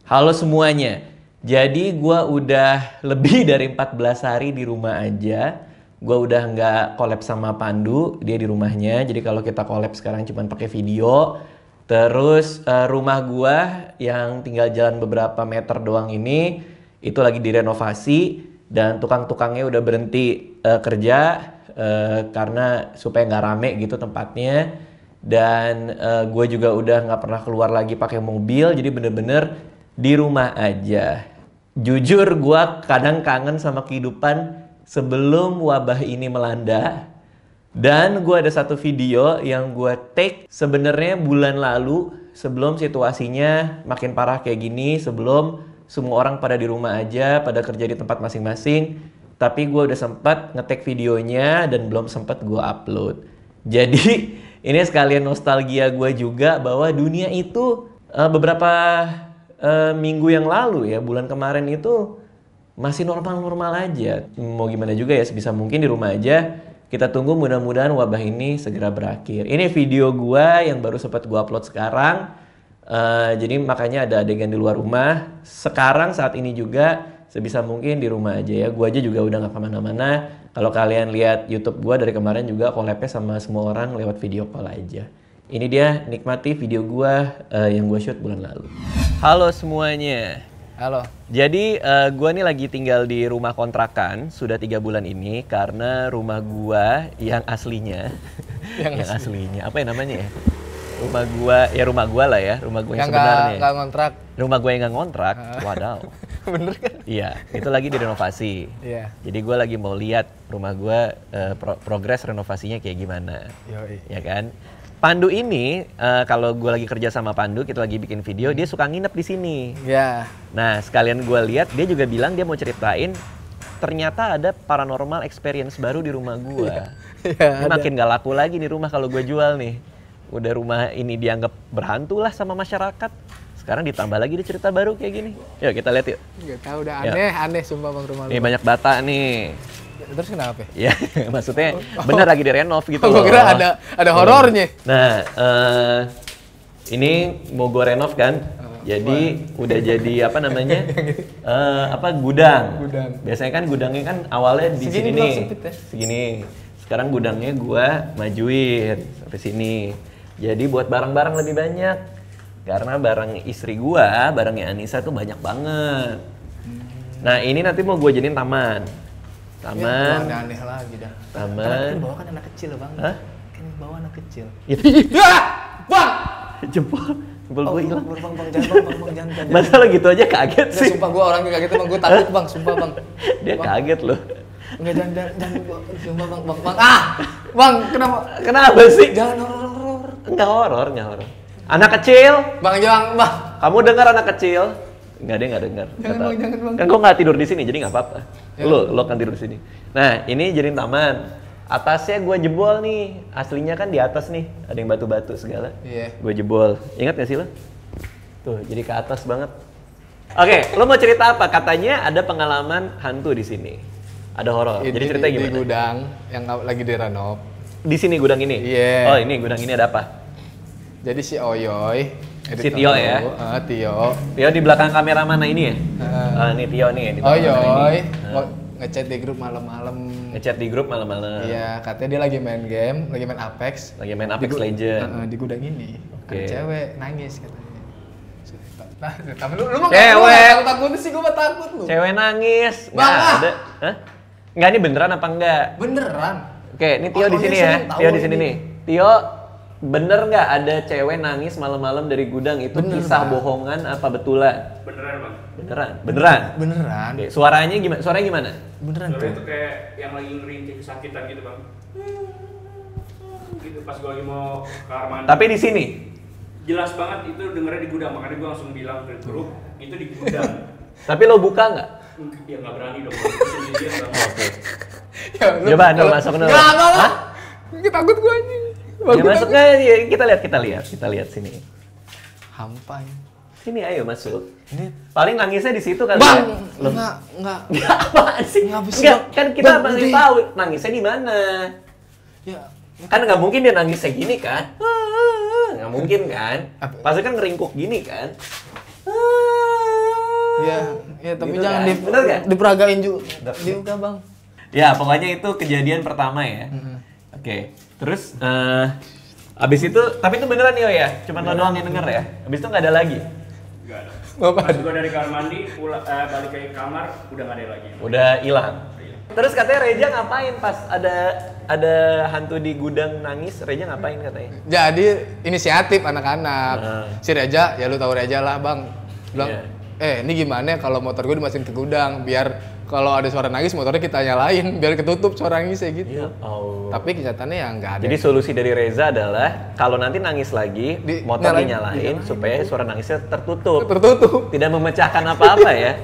Halo semuanya. Jadi gua udah lebih dari 14 hari di rumah aja. Gua udah nggak collab sama Pandu, dia di rumahnya. Jadi kalau kita collab sekarang cuma pakai video. Terus rumah gua yang tinggal jalan beberapa meter doang ini itu lagi direnovasi dan tukang-tukangnya udah berhenti kerja karena supaya nggak rame gitu tempatnya. Dan gue juga udah nggak pernah keluar lagi pakai mobil, jadi bener-bener di rumah aja. Jujur gue kadang kangen sama kehidupan sebelum wabah ini melanda. Dan gue ada satu video yang gue take sebenarnya bulan lalu sebelum situasinya makin parah kayak gini, sebelum semua orang pada di rumah aja, pada kerja di tempat masing-masing. Tapi gue udah sempat nge-take videonya dan belum sempat gue upload. Jadi ini sekalian nostalgia gue juga bahwa dunia itu beberapa minggu yang lalu ya, bulan kemarin itu masih normal-normal aja. Mau gimana juga ya, sebisa mungkin di rumah aja. Kita tunggu mudah-mudahan wabah ini segera berakhir. Ini video gue yang baru sempat gue upload sekarang. Jadi makanya ada adegan di luar rumah. Sekarang saat ini juga sebisa mungkin di rumah aja ya. Gue aja juga udah gak kemana-mana. Kalau kalian lihat YouTube gue dari kemarin juga collab-nya sama semua orang lewat video call aja. Ini dia, nikmati video gue yang gue shoot bulan lalu. Halo semuanya. Halo. Jadi gue nih lagi tinggal di rumah kontrakan sudah 3 bulan ini karena rumah gue yang aslinya, yang aslinya apa ya namanya ya? Rumah gua lah ya, rumah gua yang sebenarnya. Nggak ngontrak. Rumah gua yang nggak ngontrak, wadaw. Bener kan? Iya, itu lagi direnovasi. Iya. Jadi gua lagi mau lihat rumah gua progres renovasinya kayak gimana. Yoi. Ya kan? Pandu ini kalau gua lagi kerja sama Pandu, kita lagi bikin video, dia suka nginep di sini. Iya. Nah, sekalian gua lihat, dia juga bilang dia mau ceritain ternyata ada paranormal experience baru di rumah gua. Iya. Ini makin gak laku lagi nih rumah kalau gua jual nih. Udah rumah ini dianggap berhantu lah sama masyarakat. Sekarang ditambah lagi dia cerita baru kayak gini. Yuk kita lihat yuk. Gak tahu udah aneh sumpah bang rumah lu. Nih banyak bata nih. Terus kenapa? Ya maksudnya bener lagi direnov gitu Gue loh. kira ada horornya. Nah ini mau gue renov kan. Jadi udah jadi apa namanya? Gudang. Biasanya kan gudangnya kan awalnya di sini nih. Segini. Sekarang gudangnya gue majuin sampai sini. Jadi buat barang-barang lebih banyak. Karena barang istri gue, barangnya Anissa tuh banyak banget. Nah ini nanti mau gue jadiin taman. Taman. Ya, aneh lagi dah. Taman. Kan bawa kan anak kecil bang. Hah? Kan bawa anak kecil. Bang! Jempol gue hilang. Bang, jangan. Masa lo gitu aja kaget sih? Sumpah gue orangnya kaget bang, gue takut bang, sumpah bang. Dia kaget loh. Enggak, jangan, sumpah bang. Bang, Kenapa sih? Jangan horor. Enggak horor. Anak kecil? Bang, jangan, bang. Kamu dengar anak kecil? Enggak, dia enggak dengar. Jangan bang. Kan gue nggak tidur di sini, jadi nggak apa-apa. Lo kan tidur di sini. Nah, ini jadiin taman. Atasnya gue jebol nih. Aslinya kan di atas nih, ada yang batu-batu segala. Iya. Gue jebol. Ingat gak sih lo? Tuh, jadi ke atas banget. Oke, lo mau cerita apa? Katanya ada pengalaman hantu di sini. Ada horor. Jadi ceritanya gimana? Di gudang yang lagi direnov. Di sini gudang ini? Iya. Oh, ini gudang ini ada apa? Jadi si Oyoy, Si Tio ya? Tio. Tio di belakang kamera mana ini ya? Ini Tio nih di belakang kamera Oyoy, ini. ngechat di grup malam-malam. Ngechat di grup malam-malam. Iya, katanya dia lagi main game, lagi main Apex. Lagi main Apex Legends. Di gudang ini. Oke. Ada cewek nangis katanya. Nah, tapi lu mah Cewek. takut sih, gua mah takut lu. Cewek nangis. Bang, Nggak ada. Hah? Enggak, ini beneran apa enggak? Beneran. Oke, ini Tio di sini ya. Tio di sini nih. Tio, bener nggak ada cewek nangis malam-malam dari gudang itu Bener, kisah Bang. bohongan apa betulan? Beneran bang. Beneran. Oke, suaranya gimana? Beneran Soalnya tuh. itu kayak yang lagi ngerintih kesakitan gitu bang. Gitu pas gue lagi mau ke kamar mandi. Tapi di sini. Jelas banget itu dengernya di gudang, makanya gue langsung bilang ke grup itu di gudang. Tapi lo buka nggak? Ya nggak berani dong. Sendirian bang. Oke. Ya, Coba dong masuk dulu. Enggak. Hah? Takut gua anjing. Ya masuk nggak? Kita lihat sini. Hampai. Sini ayo masuk. Ini Paling nangisnya di situ kan? Bang, Loh. enggak. Enggak apaan sih? Nggak bisa, Enggak, Bang. kan kita Bang, masih udah. tahu nangisnya di mana. Ya, Kan nggak mungkin dia nangisnya gini kan? Nggak mungkin kan? Apa? Pasti kan ngeringkuk gini kan? tapi Gitu jangan kan? Bener nggak? diperagain juga bang. Ya, pokoknya itu kejadian pertama ya. Oke. Terus abis itu, tapi itu beneran Yo ya? Cuman lo doang yang denger ya? Abis itu nggak ada lagi? Enggak ada. Bapak. Pas gua dari kamar mandi, balik ke kamar, udah nggak ada lagi. Udah hilang. Terus katanya Reja ngapain pas ada hantu di gudang nangis? Reja ngapain katanya? Jadi inisiatif anak-anak. Si Reja, ya lu tahu Reja lah bang. Bilang, ini gimana kalau motor gue dimasukin ke gudang biar kalau ada suara nangis motornya kita nyalain biar ketutup suara nangisnya gitu. Ya Allah. Tapi kenyataannya ya nggak ada. Jadi solusi dari Reza adalah kalau nanti nangis lagi, motor dinyalain supaya suara nangisnya tertutup. Tidak memecahkan apa-apa ya.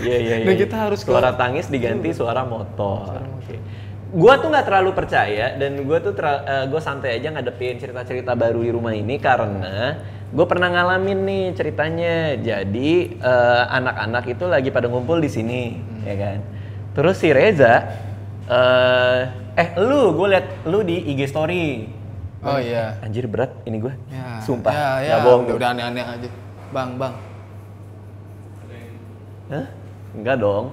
Iya. Dan kita harus suara tangis diganti suara motor. Oke. Gua tuh nggak terlalu percaya dan gua tuh gua santai aja ngadepin cerita-cerita baru di rumah ini karena gue pernah ngalamin nih ceritanya. Jadi anak-anak itu lagi pada ngumpul di sini, ya kan. Terus si Reza, gue liat lu di IG story. Oh iya. Anjir berat ini gue, Ya, sumpah. ya, Nggak bohong. udah aneh-aneh aja. Bang. Hah? Enggak dong.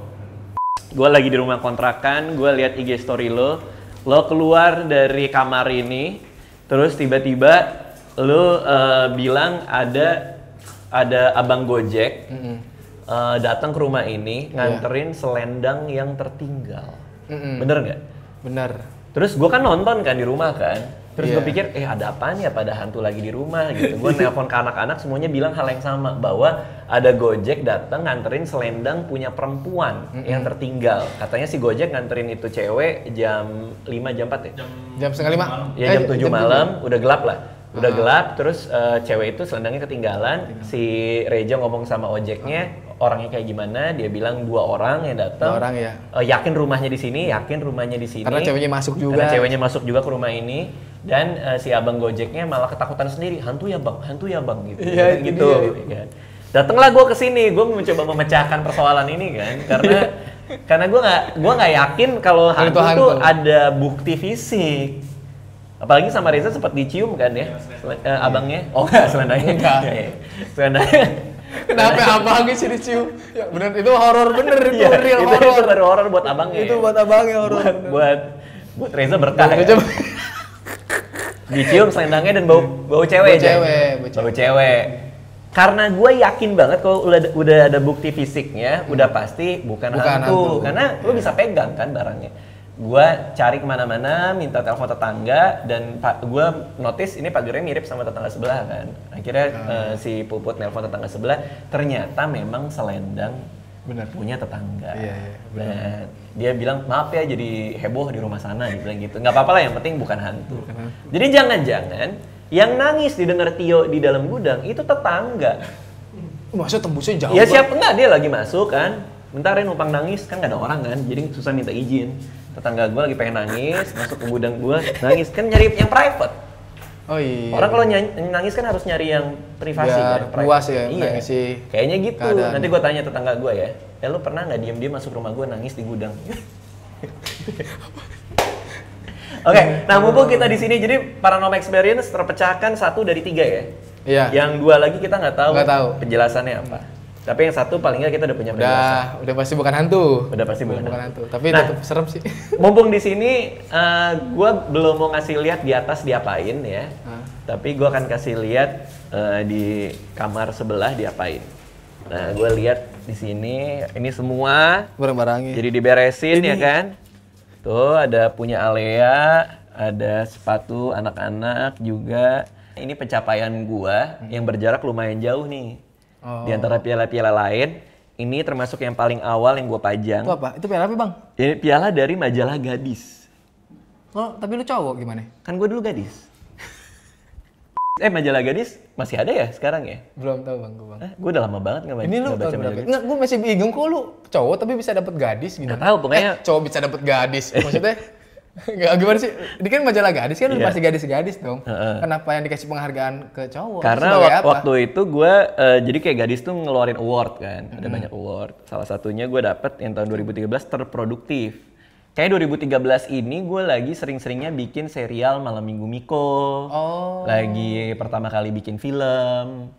Gue lagi di rumah kontrakan, gue liat IG story lo keluar dari kamar ini, terus tiba-tiba lu bilang ada abang Gojek datang ke rumah ini nganterin selendang yang tertinggal. Bener nggak? Bener. Terus gue kan nonton kan di rumah kan. Terus gue Iya. pikir ada apaan ya pada hantu lagi di rumah gitu. Gue nelpon ke anak-anak semuanya bilang hal yang sama bahwa ada Gojek datang nganterin selendang punya perempuan yang tertinggal. Katanya si Gojek nganterin itu cewek jam 5 jam 4 ya? Jam setengah 5? Ya jam 7 malam, udah gelap lah. Udah gelap, terus cewek itu selendangnya ketinggalan. Si Reja ngomong sama ojeknya, orangnya kayak gimana? Dia bilang 2 orang yang datang. 2 orang ya. Yakin rumahnya di sini, Karena ceweknya masuk juga. Karena ceweknya masuk juga ke rumah ini. Dan si abang Gojeknya malah ketakutan sendiri. Hantu ya bang, gitu. Iya, gitu. Ya. Datanglah gue ke sini, gue mencoba memecahkan persoalan ini kan. Karena gue nggak yakin kalau hantu tuh ada bukti fisik. Apalagi sama Reza sempat dicium kan ya, abangnya. Oh enggak, selendangnya. Enggak. Selendangnya. Kenapa abangnya sih dicium? Ya bener, itu horor bener, itu Iya, real itu horor. baru horor buat abangnya. Itu buat abangnya horor. Buat Reza berkah. Ya. Dicium selendangnya dan bau cewek aja. Bau cewek. Karena gue yakin banget kalau udah ada bukti fisiknya, udah pasti bukan hantu. Karena lo bisa pegang kan barangnya. Gue cari kemana-mana, minta telepon tetangga, dan gue notice ini pagarnya mirip sama tetangga sebelah kan. Akhirnya si Puput nelpon tetangga sebelah, ternyata memang selendang punya tetangga. Iya, Dan dia bilang maaf ya jadi heboh di rumah sana, dia bilang gitu. Nggak apa-apa lah, yang penting bukan hantu. Jadi jangan-jangan yang nangis didengar Tio di dalam gudang itu tetangga. Masa tembusnya jauh? Ya siapa enggak, dia lagi masuk kan. Bentar ya numpang nangis, kan nggak ada orang kan, jadi susah minta izin. Tetangga gue lagi pengen nangis, masuk ke gudang gue, nangis, kan nyari yang private. Oh iya. Orang kalau nangis kan harus nyari yang privasi biar kan, puas ya, iya. nangisi. Kayaknya gitu, Keadaan. nanti gue tanya tetangga gue ya, lu pernah nggak diem-diem masuk rumah gue nangis di gudang? Oke, nah mumpung kita di sini, jadi paranormal experience terpecahkan 1 dari 3 ya? Iya. Yang 2 lagi kita nggak tahu penjelasannya apa. Tapi yang 1 paling nggak kita udah punya penjelasan. Udah pasti bukan hantu. Udah pasti bukan hantu. Tapi tetap serem sih. Mumpung di sini, gue belum mau ngasih lihat di atas diapain ya. Tapi gue akan kasih lihat di kamar sebelah diapain. Nah, gue lihat di sini, ini semua Barang-barangnya. jadi diberesin ya kan. Tuh ada punya Alea, ada sepatu anak-anak juga. Ini pencapaian gue yang berjarak lumayan jauh nih. Di antara piala-piala lain, ini termasuk yang paling awal yang gue pajang. Itu apa? Itu piala apa bang? Ini piala dari majalah Gadis. Oh, tapi lu cowok gimana? Kan gue dulu gadis. Majalah Gadis masih ada ya sekarang ya? Belum tahu bang, gue bang. Gue udah lama banget Ini lu baca tahun majalah berapa? Nggak, gue masih bingung kok lu cowok tapi bisa dapet gadis gitu. Nggak tahu, pokoknya cowok bisa dapet gadis. Maksudnya nggak, gimana sih? Ini kan majalah Gadis kan udah pasti gadis-gadis dong. Kenapa yang dikasih penghargaan ke cowok? Karena waktu itu gue jadi kayak Gadis tuh ngeluarin award kan, ada banyak award. Salah satunya gue dapet yang tahun 2013 terproduktif. Kayak 2013 ini gue lagi sering-seringnya bikin serial Malam Minggu Miko. Lagi pertama kali bikin film.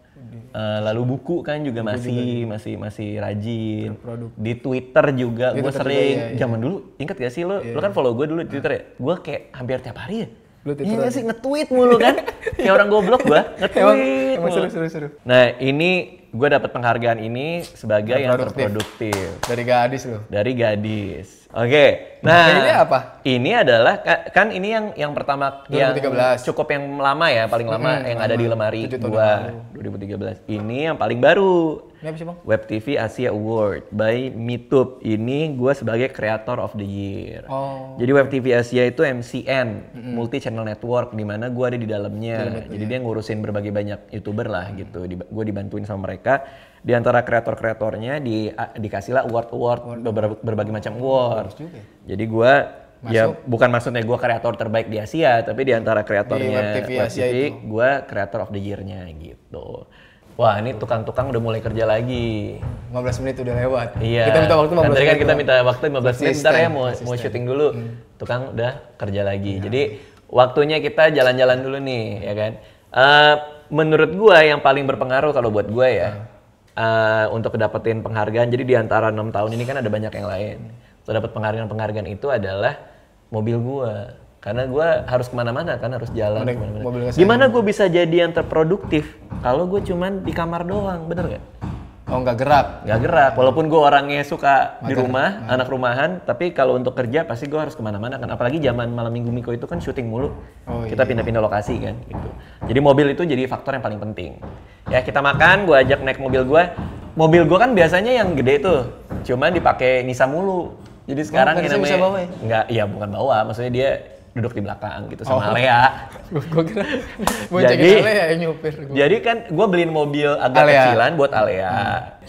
Lalu buku kan juga masih rajin. Produk. Di Twitter juga gue Twitter sering. juga, iya. Zaman dulu, ingat gak sih lo kan follow gue dulu di Twitter ya? Gue kayak hampir tiap hari ya. Lu Iya nggak sih, nge-tweet mulu kan? Kayak orang goblok gue, nge-tweet Emang mulu. seru. Nah ini gue dapat penghargaan ini sebagai yang terproduktif Dari gadis lo. dari gadis. Oke, nah Ini apa? ini adalah kan ini yang pertama 2013. yang cukup yang lama ya, paling lama yang ada di lemari 7 tahun gua 2013. Ini yang paling baru. Ini apa sih bang? Web TV Asia Award by Mitub. Ini gue sebagai Creator of the Year. Oh. Jadi Web TV Asia itu MCN, Multi Channel Network, di mana gue ada di dalamnya. Jadi dia ngurusin berbagai banyak YouTuber lah gitu. Gue dibantuin sama mereka. Di antara kreator-kreatornya dikasihlah award berbagai macam award. Jadi gue ya bukan maksudnya gue kreator terbaik di Asia, tapi di antara kreatornya Web TV Asia itu. gue Creator of the Year-nya gitu. Wah ini tukang-tukang udah mulai kerja lagi. 15 menit udah lewat. Iya. Kita minta waktu 15 Kan menit. tadi kan kita minta waktu 15 menit, bentar ya mau Konsisten. syuting dulu. Tukang udah kerja lagi. Jadi waktunya kita jalan-jalan dulu nih, ya kan. Menurut gua yang paling berpengaruh kalau buat gua ya, untuk dapetin penghargaan. Jadi di antara 6 tahun ini kan ada banyak yang lain. Untuk dapat penghargaan itu adalah mobil gua. Karena gua harus kemana-mana kan, harus jalan kemana-mana. mobil ngesain. Gimana gua bisa jadi yang terproduktif kalau gue cuman di kamar doang, bener gak? Oh nggak gerak. Nggak gerak, walaupun gue orangnya suka di rumah, anak rumahan, tapi kalau untuk kerja pasti gue harus kemana-mana kan. Apalagi zaman malam minggu Miko itu kan syuting mulu, kita pindah-pindah lokasi kan gitu. Jadi mobil itu jadi faktor yang paling penting. Ya kita makan, gue ajak naik mobil gue. Mobil gue kan biasanya yang gede tuh, cuman dipakai Nisa mulu. Jadi sekarang yang namanya bisa bawa ya? nggak, ya bukan bawa, maksudnya dia duduk di belakang gitu sama Alea. Gue kira Jadi- Ale ya yang nyupir. Jadi kan gue beliin mobil agak Alea. kecilan buat Alea.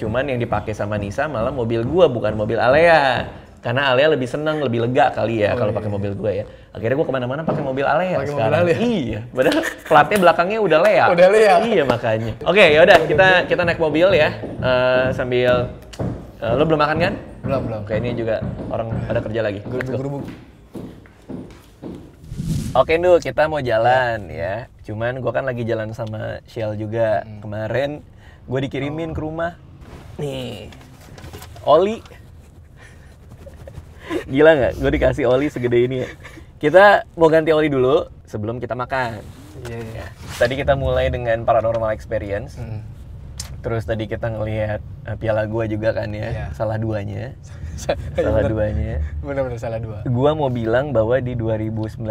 Cuman yang dipakai sama Nisa malah mobil gue bukan mobil Alea. Karena Alea lebih seneng, lebih lega kali ya kalau pakai mobil gue ya. Akhirnya gue kemana-mana pakai mobil Alea Pakai mobil sekarang. Alea. Iya, padahal platnya belakangnya udah Lea. Udah Lea. Iya makanya. Oke, yaudah kita naik mobil ya sambil lo belum makan kan? Belum. Oke, ini juga orang pada kerja lagi. Let's go. Gerubuk. Oke Ndu, kita mau jalan ya. Cuman gue kan lagi jalan sama Shell juga. Kemarin gue dikirimin ke rumah. Nih, oli. Gila nggak? Gue dikasih oli segede ini ya. Kita mau ganti oli dulu sebelum kita makan. Iya. Ya. Tadi kita mulai dengan paranormal experience. Terus tadi kita ngelihat piala gua juga kan ya. Iya. Salah duanya. Salah duanya. Bener-bener salah dua. Gua mau bilang bahwa di 2019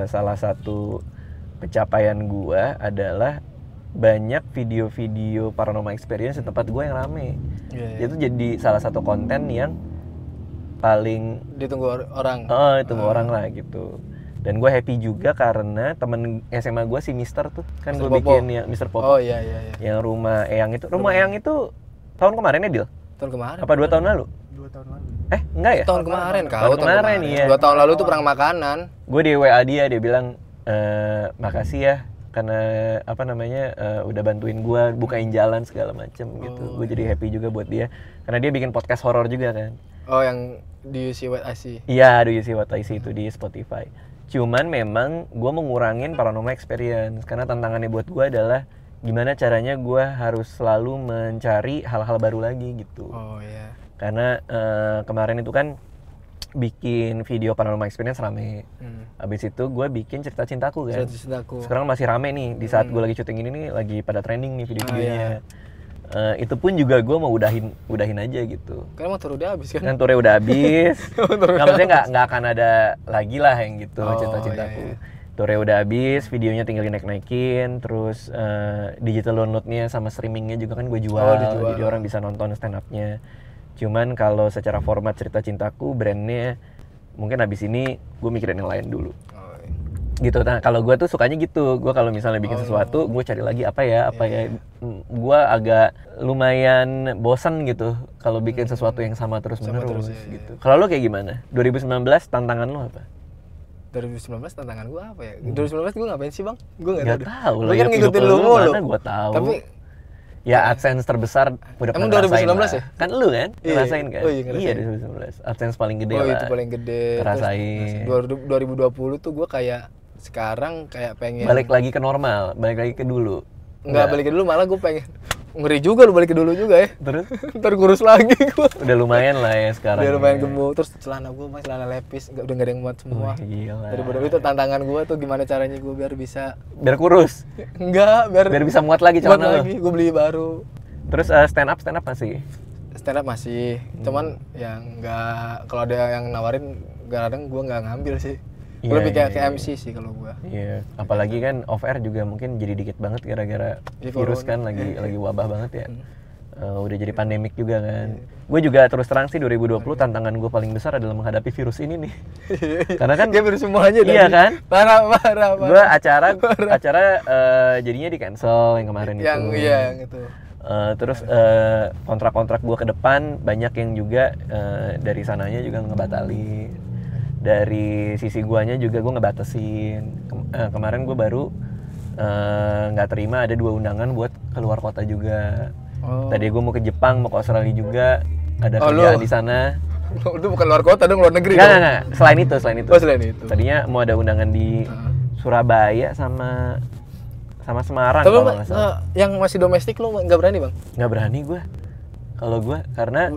salah satu pencapaian gua adalah banyak video-video paranormal experience di tempat gua yang rame. Iya. Itu jadi salah satu konten yang paling Ditunggu orang. itu orang lah gitu. Dan gue happy juga karena temen SMA gue si Mister tuh kan gue Mr. Popo. bikin yang Mister Popo Oh iya. yang rumah Eyang itu. Rumah Eyang itu tahun kemarin ya Dil? Tahun kemarin. Apa 2 tahun lalu? 2 tahun lalu. Enggak ya? Tahun kemarin kau. Tahun kemarin, iya. 2 tahun lalu tuh perang makanan. Gue di WA dia bilang makasih ya karena apa namanya udah bantuin gue bukain jalan segala macem gitu. Gue jadi happy juga buat dia karena dia bikin podcast horor juga kan. Oh yang di UC What I See. Iya, Do You See What I See itu di Spotify. Cuman memang gue mau ngurangin paranormal experience karena tantangannya buat gue adalah gimana caranya gue harus selalu mencari hal-hal baru lagi gitu. Oh iya. Karena kemarin itu kan bikin video paranormal experience rame. Abis itu gue bikin cerita cintaku kan. Cerita-cintaku. Sekarang masih rame nih di saat gue lagi syuting ini nih lagi pada trending nih video-videonya. Itu pun juga gue mau udahin aja gitu. Karena motor udah habis kan. Kan tournya udah habis. Nggak, maksudnya nggak akan ada lagi lah yang gitu cerita-cintaku. Tournya udah habis, videonya tinggal dinaik-naikin, terus digital downloadnya sama streamingnya juga kan gue jual, jadi orang bisa nonton stand up-nya. Cuman kalau secara format cerita cintaku, brandnya mungkin habis ini gue mikirin yang lain dulu. Gitu. Nah kalau gue tuh sukanya gitu, gue kalau misalnya bikin sesuatu, gue cari lagi apa ya. Gue agak lumayan bosan gitu kalau bikin sesuatu yang sama terus menerus gitu. Kalau lo kayak gimana? 2019 tantangan lo apa? 2019 tantangan gue apa ya? 2019 gue ngapain sih bang? Gue nggak tahu. Gue kan ngikutin lu mulu. Mana gue tahu. Tapi ya AdSense terbesar udah emang pernah 2019 ngerasain ya? lah. Kan lu kan ngerasain kan? Oh iya, ngerasain. Iya 2019. AdSense paling gede lah. Oh itu paling gede. Ngerasain. Terus 2020 tuh gue kayak sekarang kayak pengen Balik lagi ke normal, balik lagi ke dulu. Nggak balik ke dulu, malah gue pengen. Ngeri juga lu balik ke dulu juga ya. Terus? Ntar kurus lagi gue. Udah lumayan lah ya sekarang. Udah lumayan ya. gemuk. Terus celana gue masih celana lepis, udah nggak ada yang muat semua. Gila. Daripada itu tantangan gue tuh gimana caranya gue biar bisa. Biar kurus. Enggak, biar Bisa muat lagi muat celana lagi. lo. Gue beli baru. Terus stand up masih? Stand up masih, cuman yang nggak, kalau ada yang nawarin kadang gue nggak ngambil sih. Gue lebih kayak ke MC sih kalau gue. Iya, apalagi kan off air juga mungkin jadi dikit banget gara-gara virus kan lagi wabah banget ya. Udah jadi pandemik juga kan. Gue juga terus terang sih 2020 tantangan gue paling besar adalah menghadapi virus ini nih. Karena kan dia virus semuanya. Iya kan? Parah. Gue acara jadinya di cancel yang kemarin itu. Yang itu. Terus kontrak-kontrak gue ke depan banyak yang juga dari sananya juga ngebatalin. Dari sisi guanya juga gue ngebatasin. Kemarin gue baru nggak terima ada 2 undangan buat keluar kota juga. Tadi gue mau ke Jepang, mau ke Australia juga, ada kerjaan di sana. Lu bukan luar kota dong, luar negeri. Nggak. Selain itu. Selain itu. Tadinya mau ada undangan di Surabaya sama Semarang. Tapi kalau nggak salah. yang masih domestik lu nggak berani bang? Nggak berani gue. Kalau gue karena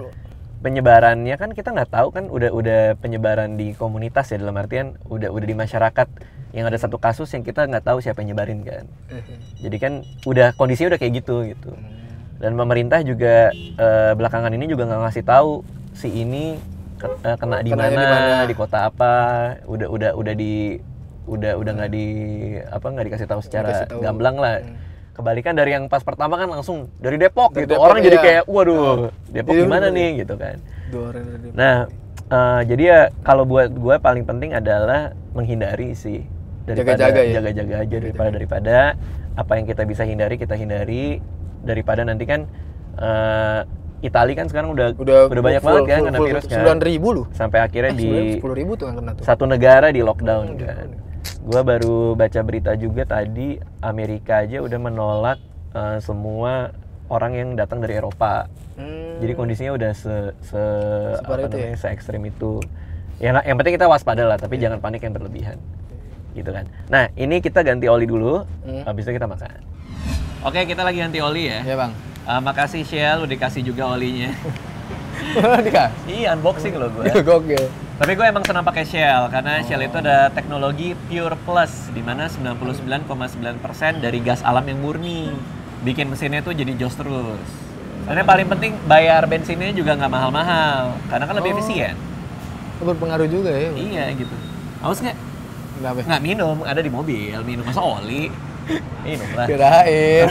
penyebarannya kan kita nggak tahu kan, udah penyebaran di komunitas ya, dalam artian udah di masyarakat yang ada satu kasus yang kita nggak tahu siapa yang nyebarin kan. Jadi kan kondisinya udah kayak gitu. Dan pemerintah juga belakangan ini juga nggak ngasih tahu si ini kena di mana, di kota apa, udah nggak dikasih tahu secara gamblang lah. Kebalikan dari yang pas pertama kan langsung dari Depok dari gitu. Orang jadi kayak waduh, Depok gimana nih gitu kan. Nah, jadi ya kalau buat gue paling penting adalah menghindari sih, daripada jaga-jaga aja daripada apa yang kita bisa hindari kita hindari, daripada nanti kan Itali kan sekarang udah banyak banget kan kena virus kan. 9.000 loh. Sampai akhirnya di 10.000 tuh yang kena tuh. Satu negara di lockdown kan. Gua baru baca berita juga tadi Amerika aja udah menolak semua orang yang datang dari Eropa. Jadi kondisinya udah se ekstrim itu. Yang penting kita waspada lah, tapi jangan panik yang berlebihan. Gitu kan. Nah, ini kita ganti oli dulu, habis itu kita makan. Oke, kita lagi ganti oli ya. Iya, Bang. Makasih Shell, udah dikasih juga olinya. Dikasih? Iya, unboxing loh gue. Gokil. Tapi gue emang senang pakai Shell, karena Shell itu ada teknologi Pure Plus, di mana 99,9% dari gas alam yang murni. Bikin mesinnya tuh jadi jos terus. Dan yang paling penting, bayar bensinnya juga nggak mahal-mahal, karena kan lebih efisien. Berpengaruh juga ya? Iya gitu. Haus nggak? Nggak minum, ada di mobil, minum masa oli. Minum lah. Kirain.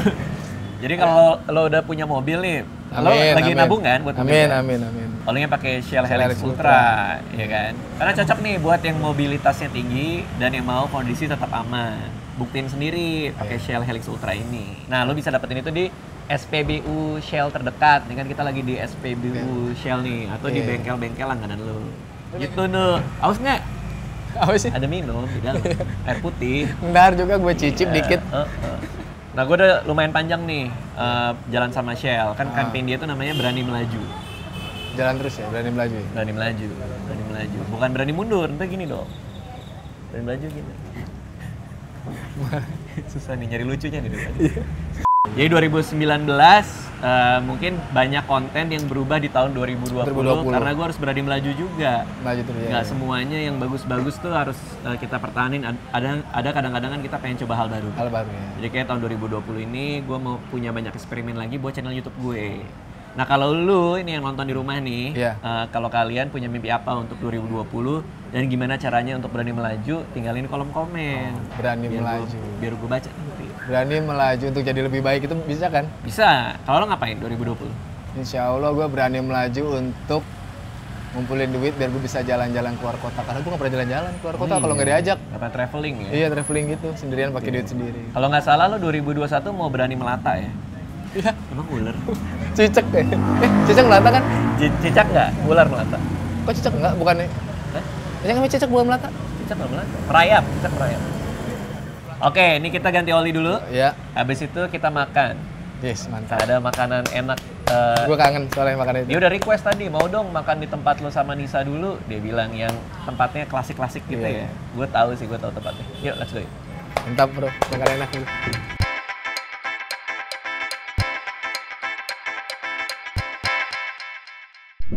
Jadi kalau lo udah punya mobil nih, lo lagi nabung kan buat mobil? Amin. Olinya pakai Shell Helix Ultra, ya kan? Karena cocok nih buat yang mobilitasnya tinggi dan yang mau kondisi tetap aman. Buktiin sendiri pakai Shell Helix Ultra ini. Nah, lo bisa dapetin itu di SPBU Shell terdekat. Ini kan kita lagi di SPBU Shell nih, atau di bengkel-bengkel langganan lo. Gitu no. Haus nggak? Apa sih? Ada minum di dalam. Air putih. Bentar juga gue cicip dikit. Nah, gue udah lumayan panjang nih jalan sama Shell. Kan campaign dia tuh namanya Berani Melaju. Jalan terus ya, berani melaju. Berani melaju. Bukan berani mundur, entah gini dong. Berani melaju gini. Susah nih nyari lucunya nih. Jadi 2019 mungkin banyak konten yang berubah di tahun 2020. Karena gue harus berani melaju juga. Melaju terus ya. Nggak semuanya yang bagus-bagus tuh harus kita pertahanin. Ada kadang-kadang kan kita pengen coba hal baru. Hal baru ya. Jadi kayak tahun 2020 ini gue mau punya banyak eksperimen lagi buat channel YouTube gue. Nah, kalau lu ini yang nonton di rumah nih, kalau kalian punya mimpi apa untuk 2020 dan gimana caranya untuk berani melaju, tinggalin di kolom komen. Berani melaju. Biar gue baca nanti. Berani melaju untuk jadi lebih baik itu bisa kan? Bisa. Kalau lo ngapain 2020? Insya Allah gue berani melaju untuk ngumpulin duit biar gue bisa jalan-jalan keluar kota. Karena gue nggak pernah jalan-jalan keluar kota kalau nggak diajak. Nggak pernah traveling ya? Iya, traveling gitu, sendirian pakai duit sendiri. Kalau nggak salah lo 2021 mau berani melata ya? Iya. Emang ular? Cicak deh. Cicak melata kan? Cicak nggak? Ular melata? Kok cicak nggak? Bukannya? Yang namanya cicak bukan melata? Cicak nggak melata? Merayap, cicak merayap. Oke, ini kita ganti oli dulu. Iya. Habis itu kita makan. Yes, mantap. Ada makanan enak. Gue kangen soalnya makanan itu. Dia udah request tadi, mau dong makan di tempat lo sama Nisa dulu. Dia bilang yang tempatnya klasik-klasik gitu ya. Gue tahu sih, gue tahu tempatnya. Yuk, let's go. Mantap bro, makanan enak dulu. Ini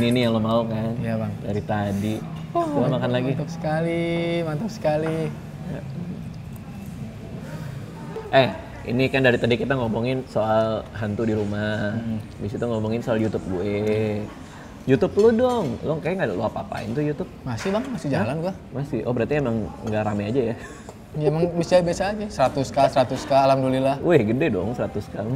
nih yang lo mau kan? Iya bang. Dari tadi. Coba makan lagi. Mantap sekali, mantap sekali. Ini kan dari tadi kita ngomongin soal hantu di rumah. Di situ ngomongin soal YouTube gue. YouTube lu dong. Lo kayaknya nggak ada lo apa-apain tuh YouTube. Masih bang, masih jalan gua. Masih. Oh berarti emang nggak rame aja ya? Ya emang biasa aja. 100k, alhamdulillah. Wih gede dong 100 kali.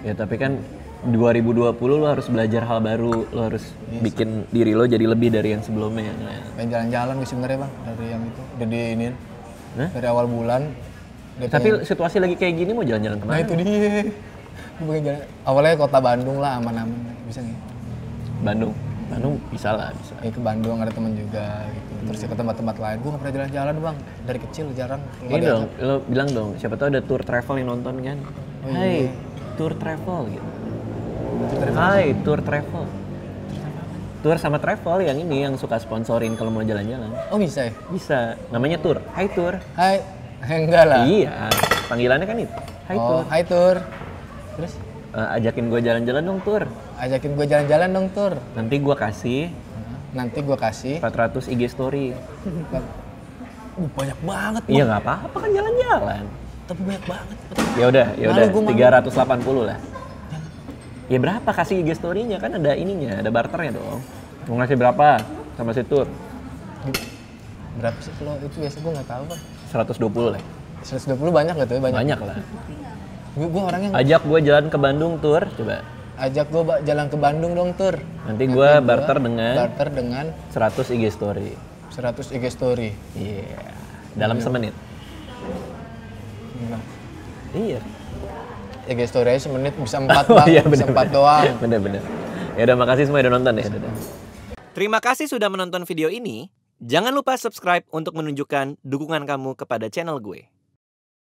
Ya tapi kan 2020 lo harus belajar hal baru. Lo harus bikin diri lo jadi lebih dari yang sebelumnya. Pengen jalan-jalan gue sebenarnya bang, dari yang itu. Udah diinin. Hah? Dari awal bulan. Udah Tapi pengen- situasi lagi kayak gini mau jalan-jalan kemana? Nah itu dia. Gue pengen jalan. Awalnya kota Bandung lah, aman-aman. Bisa nggak? Bandung. Bandung bisa lah, bisa. Ke Bandung ada temen juga gitu. Terus ya ke tempat-tempat lain. Gue nggak pernah jalan-jalan bang. Dari kecil jarang. Ini dong, lo bilang dong, siapa tahu ada tour travel yang nonton kan? Oh, iya. Hai, tour travel gitu. Hai, tour travel. Tour sama travel yang ini yang suka sponsorin kalau mau jalan-jalan. Oh bisa ya? Bisa, namanya tour. Hai tour. Hai. Enggak lah. Iya, panggilannya kan itu. Hai Oh, tour. hai Tur. Terus? Ajakin gue jalan-jalan dong tour. Ajakin gue jalan-jalan dong Tur. Nanti gue kasih Nanti gue kasih. 400 IG story. Banyak banget. Iya nggak apa-apa kan jalan-jalan. Tapi banyak banget. Ya udah, Malu, gua malu. 380 lah. Ya berapa kasih IG story-nya kan ada ininya, ada barternya dong. Mau ngasih berapa sama si tour? Berapa sih kalau itu biasa gue nggak tahu bang. 120 lah. 120 banyak nggak tuh? Banyak lah. Gue orangnya Ajak gue jalan ke Bandung tour, coba. ajak gue jalan ke Bandung dong Tur. Nanti gue barter dengan 100 IG story. 100 IG story. Iya. Dalam semenit. Enggak. Iya. IG story aja semenit bisa 4 bang. iya, bisa 4 doang. Bener-bener. Ya udah makasih semua udah nonton ya. Terima kasih sudah menonton video ini. Jangan lupa subscribe untuk menunjukkan dukungan kamu kepada channel gue.